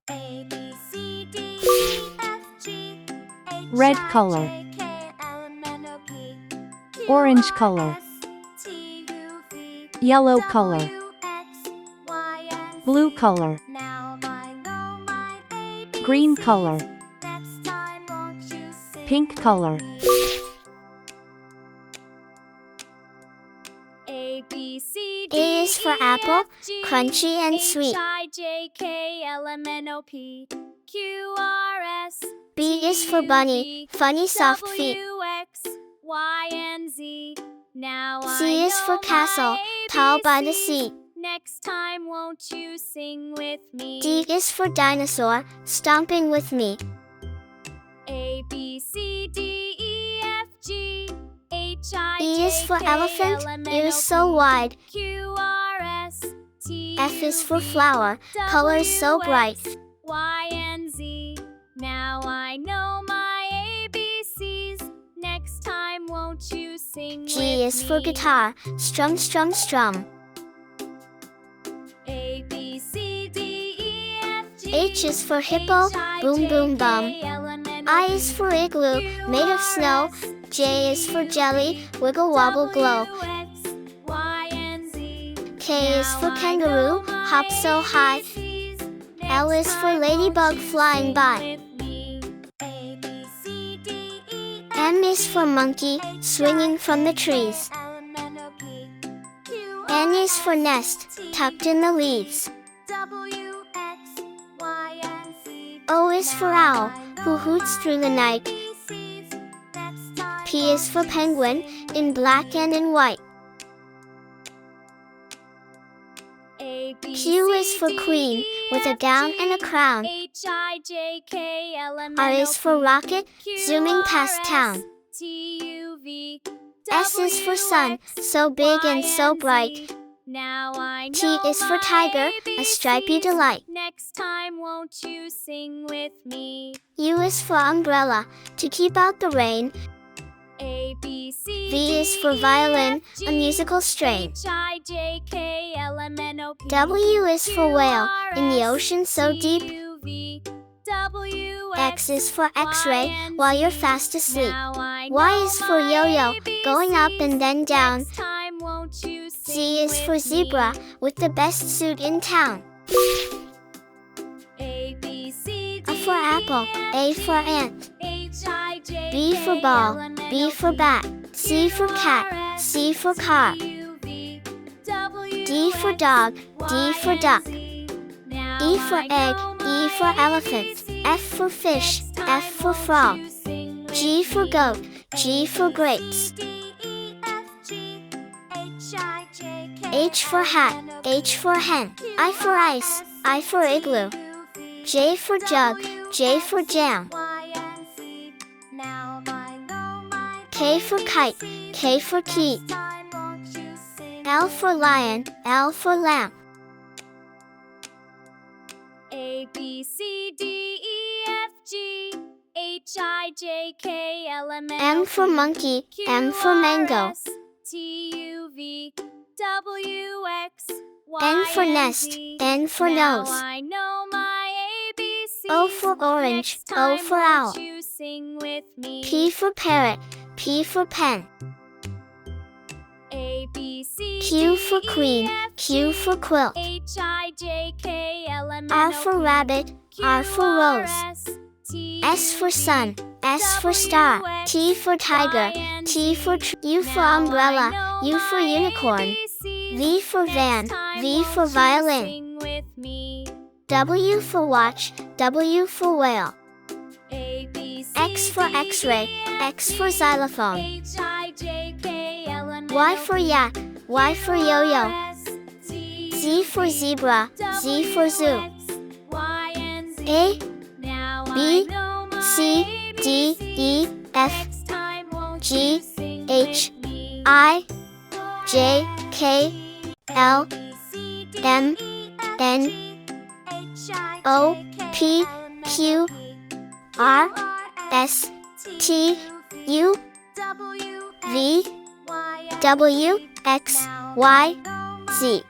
A, B, C, D, E, F, G, H, Red I, color. J, K, L, M, N, O, P, Q, Orange R, color. S, T, U, V, Yellow W, color. X, Y, and Blue Z. color. Now I know my ABCs. Green color. Next time won't you sing Pink with color. me? A, B, C, D, A is for E, apple, F, G, crunchy and H, sweet. I, J, K, L, M, N, O, P, Q, R, S, B is for T, U, bunny, V, funny soft feet. W, X, Y, and Z. Now I C is for know castle, my tall by the ABCs. sea. Next time won't you sing with me? D is for dinosaur, stomping with me. A, B, C, D, E, F, G, H, I, E is J, for K, elephant, L, M, N, ears O, so P, wide. Q, R, S, T, F is U, for V, flower, colors so W, bright. X, Y, and Z. Now I know my ABCs. Next time won't you sing with me? G is for guitar, strum, strum, strum. A, B, C, D, E, F, G, H is for hippo, H, I, boom, J, boom, K, bum. L, M, N, O, I P, is for igloo, Q, made of R, snow. S, J is for T, U, jelly, V, wiggle, wobble, glow. W, X, Y, and Z. K is Now for I kangaroo, know my hop so high. ABCs. L Next is for time ladybug won't you flying sing by. with me? A, B, C, D, E, F, M is for monkey, H, swinging I, from the J, K, trees. L, M, N, O, P, Q, N R, is for S, nest, T, tucked in the leaves. W, X, Y, and Z. O is for Now owl, I who know hoots my through the night. ABCs. Next time P is for won't you penguin, sing in with black me? and in white. A, B, Q is C, for D, queen, E, with a F, gown G, and a crown. H, I, J, K, L, M, R N, O, is for P, rocket, Q, zooming R, past S, town. T, U, V, S is for W, sun, X, so big Y, and so and bright. Z. Now I T know is for my tiger, a stripy ABCs. delight. Next time won't you sing with me? U is for umbrella, to keep out the rain. A, B, C, V is D, for E, violin, F, G, a musical strain. H, I, J, K, L, M, N, O, P, W is for Q, whale, R, in the S, ocean so T, deep. U, V, W, X is for Y, X-ray, and while you're Z. fast asleep. Now I Y know is for my yo-yo, going up ABCs. and then down. Next time won't you sing Z is for with zebra, me? with the best suit in town. A, B, C, A D, for apple, E, F, A G, for ant. H, I, J, B for K, ball, L, M, N, B O, for P, bat, C for Q, cat, R, S, C for car. T, U, V, W, D for X, dog, D Y, for and duck. Z. Now E for I egg, know E my for elephant, ABCs. F for fish, Next F time for won't frog. you sing with G for me? goat, G for A, B, grapes. C, D, E, F, G, H, I, J, K, H for L, hat, M, N, O, P, H for hen, Q, I for R, ice, S, I for T, igloo. U, V, J for jug, W, J for X, jam. Y, and Z. Now I know my K for kite, ABCs. K for key. Next time won't you sing L with for me? lion, L for lamp. A, B, C, D, E, F, G, H, I, J, K, L, M, N, O, M for P, monkey, Q, M for R, mango. S, T, U, V, W, X, Y, N for and nest, Z. N for Now nose. I know my ABCs. O for orange, Next O time for won't owl. you sing with me? P for parrot, P for pen. A, B, C, Q D, for E, queen, F, Q G, for quilt. H, I, J, K, L, M, N, R O, for P, rabbit, Q, R for R, rose. S, T, S for U, sun, V, S for W, star. X, T for tiger, Y, and T for Z. U for Now umbrella, I know U for my unicorn. ABCs. V for Next van, time V for won't you violin. sing with me? W for watch, W for whale. A, B, C, X for D, x-ray, E, F, X for G, xylophone. H, I, J, K, L, M, N, Y O, for P, yak, Y for Q, yo-yo. R, S, T, Z U, for V, zebra, Z for W, zoo. X, Y, and Z. A, Now I B, know my C, D, E, ABCs. F, Next time won't G, you sing H, with me? I, J, K, L, M, N, O, P, Q, R, S, T, U, V, W, X, Y, Z.